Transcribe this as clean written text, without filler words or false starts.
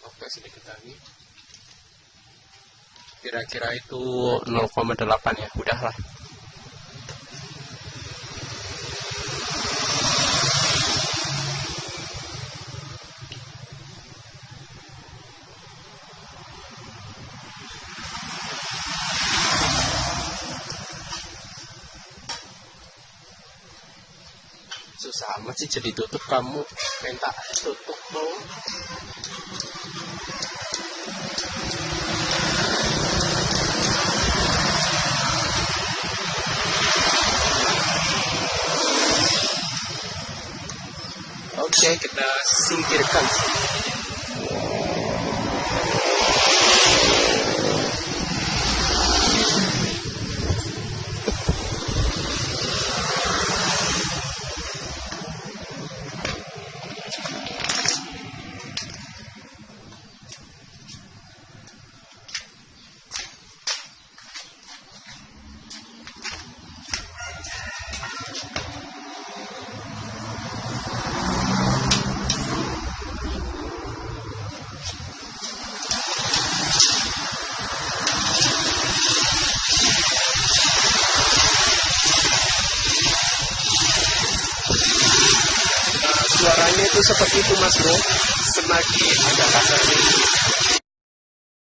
Oke, sedikit lagi. Kira-kira itu 0,8 ya, udahlah. Susah amat sih jadi tutup, kamu minta tutup dong. Oke, kita singkirkan. Suaranya itu seperti itu, Mas Bro, semakin agak kasar sedikit.